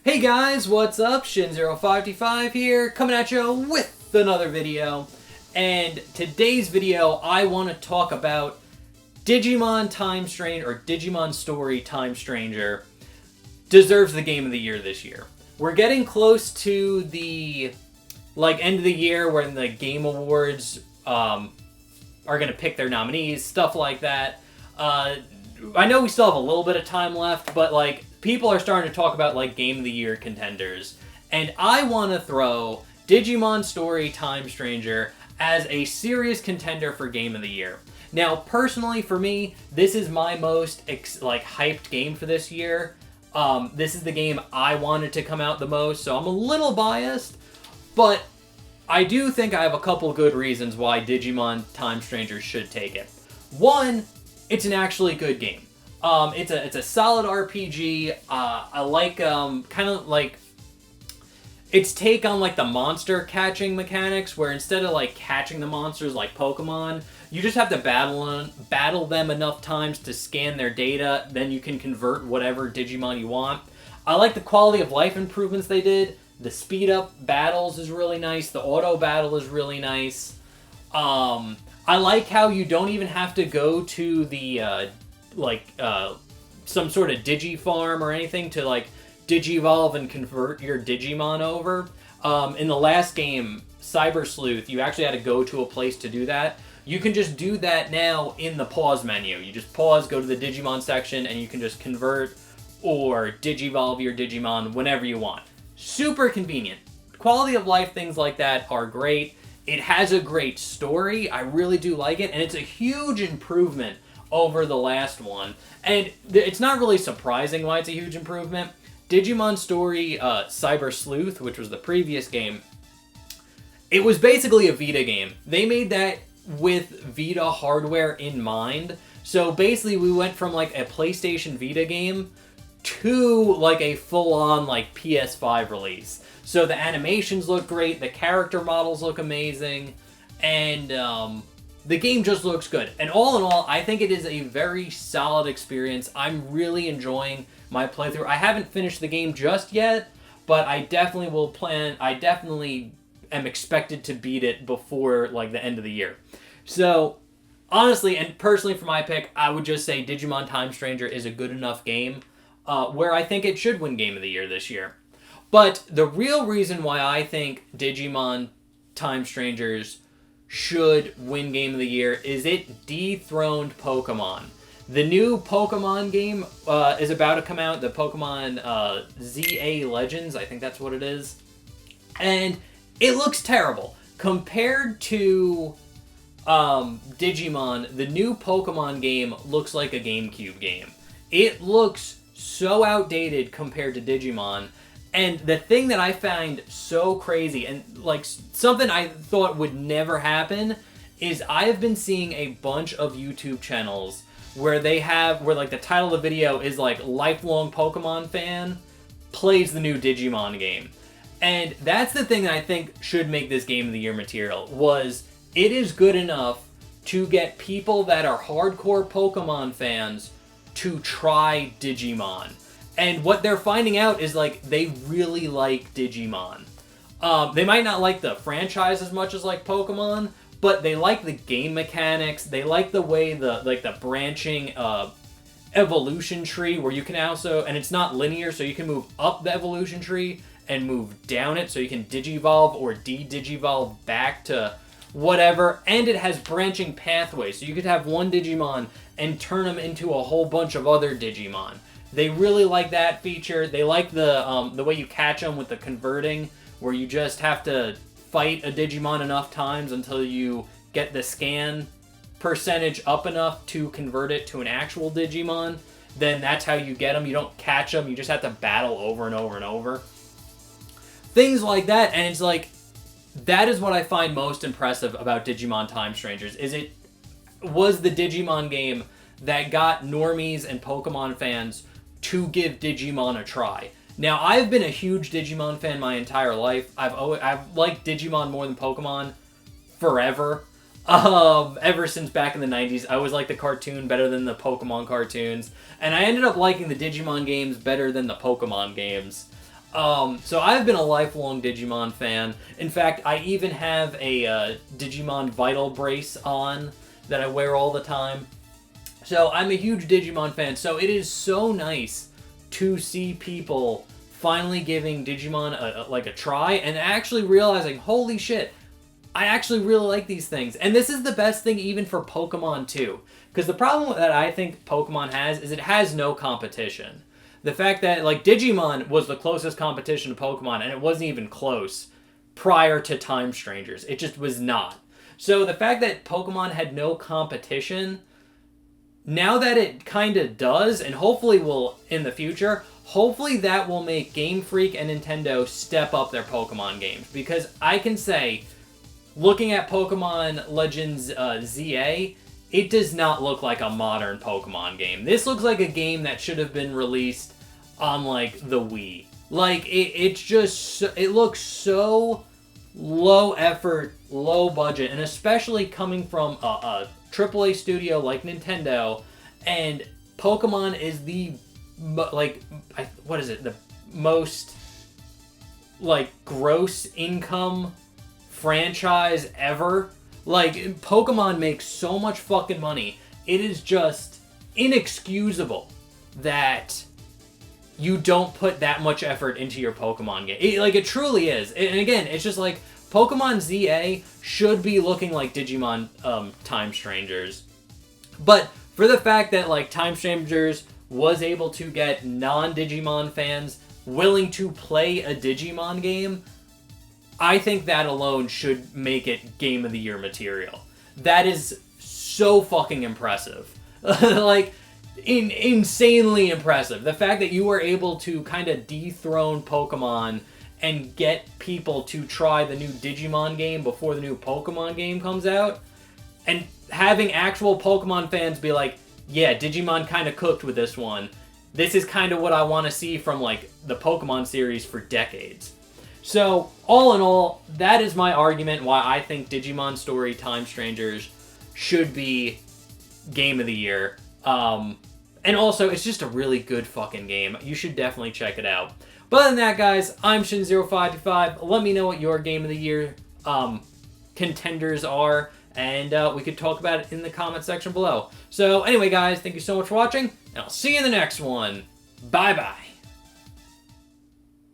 Hey guys, what's up? Shin0525 here, coming at you with another video. And today's video, I want to talk about Digimon Time Stranger, or Digimon Story Time Stranger, deserves the Game of the Year this year. We're getting close to the end of the year when the Game Awards are going to pick their nominees, stuff like that. I know we still have a little bit of time left, but people are starting to talk about Game of the Year contenders. And I want to throw Digimon Story Time Stranger as a serious contender for Game of the Year. Now, personally, for me, this is my most hyped game for this year. This is the game I wanted to come out the most, so I'm a little biased, but I do think I have a couple good reasons why Digimon Time Stranger should take it. One, it's an actually good game. It's a solid RPG. I like its take on the monster catching mechanics, where instead of catching the monsters like Pokemon, you just have to battle them enough times to scan their data, then you can convert whatever Digimon you want. I like the quality of life improvements they did. The speed up battles is really nice. The auto battle is really nice. I like how you don't even have to go to the some sort of Digifarm or anything to Digivolve and convert your Digimon over. In the last game, Cyber Sleuth, you actually had to go to a place to do that. You can just do that now in the pause menu. You just pause, go to the Digimon section, and you can just convert or Digivolve your Digimon whenever you want. Super convenient. Quality of life things like that are great. It has a great story. I really do like it, and it's a huge improvement over the last one. And it's not really surprising why it's a huge improvement. Digimon Story Cyber Sleuth, which was the previous game, it was basically a Vita game. They made that with Vita hardware in mind. So basically we went from a PlayStation Vita game to a full-on PS5 release. So the animations look great, the character models look amazing, and the game just looks good. And all in all, I think it is a very solid experience. I'm really enjoying my playthrough. I haven't finished the game just yet, but I definitely am expected to beat it before the end of the year. So honestly, and personally for my pick, I would just say Digimon Time Stranger is a good enough game where I think it should win Game of the Year this year. But the real reason why I think Digimon Time Strangers should win Game of the Year is it dethroned Pokemon. The new Pokemon game is about to come out, the Pokemon ZA Legends, I think that's what it is. And it looks terrible. Compared to Digimon, the new Pokemon game looks like a GameCube game. It looks so outdated compared to Digimon. And the thing that I find so crazy, and something I thought would never happen, is I've been seeing a bunch of YouTube channels where the title of the video is lifelong Pokemon fan plays the new Digimon game. And that's the thing that I think should make this Game of the Year material, was it is good enough to get people that are hardcore Pokemon fans to try Digimon. And what they're finding out is they really like Digimon. They might not like the franchise as much as Pokemon, but they like the game mechanics. They like the way the branching evolution tree, where you can also, and it's not linear, so you can move up the evolution tree and move down it, so you can Digivolve or de-Digivolve back to whatever. And it has branching pathways, so you could have one Digimon and turn them into a whole bunch of other Digimon. They really like that feature. They like the way you catch them with the converting, where you just have to fight a Digimon enough times until you get the scan percentage up enough to convert it to an actual Digimon. Then that's how you get them. You don't catch them. You just have to battle over and over and over. Things like that. And it's that is what I find most impressive about Digimon Time Strangers, is it was the Digimon game that got normies and Pokemon fans to give Digimon a try. Now, I've been a huge Digimon fan my entire life. I've liked Digimon more than Pokemon forever. Ever since back in the 90s. I always liked the cartoon better than the Pokemon cartoons. And I ended up liking the Digimon games better than the Pokemon games. So I've been a lifelong Digimon fan. In fact, I even have a Digimon Vital brace on that I wear all the time. So I'm a huge Digimon fan. So it is so nice to see people finally giving Digimon a try and actually realizing, holy shit, I actually really like these things. And this is the best thing even for Pokemon too. Because the problem that I think Pokemon has is it has no competition. The fact that, like, Digimon was the closest competition to Pokemon, and it wasn't even close prior to Time Strangers. It just was not. So the fact that Pokemon had no competition, now that it kind of does, and hopefully will in the future, hopefully that will make Game Freak and Nintendo step up their Pokemon games. Because I can say, looking at Pokemon Legends ZA, it does not look like a modern Pokemon game. This looks like a game that should have been released on, like, the Wii. Like, it looks so low effort, low budget, and especially coming from a AAA studio like Nintendo, and Pokemon is the, like, what is it? The most, like, gross income franchise ever. Like, Pokemon makes so much fucking money. It is just inexcusable that you don't put that much effort into your Pokemon game. It truly is. And again, it's just like, Pokemon ZA should be looking like Digimon Time Strangers. But for the fact that, like, Time Strangers was able to get non-Digimon fans willing to play a Digimon game, I think that alone should make it Game of the Year material. That is so fucking impressive. Like, insanely impressive. The fact that you were able to kind of dethrone Pokemon and get people to try the new Digimon game before the new Pokemon game comes out, and having actual Pokemon fans be like, yeah, Digimon kind of cooked with this one. This is kind of what I want to see from, like, the Pokemon series for decades. So, all in all, that is my argument why I think Digimon Story Time Strangers should be Game of the Year. And also, it's just a really good fucking game. You should definitely check it out. But other than that, guys, I'm Shin0525. Let me know what your Game of the Year contenders are, and we could talk about it in the comment section below. So, anyway, guys, thank you so much for watching, and I'll see you in the next one. Bye-bye.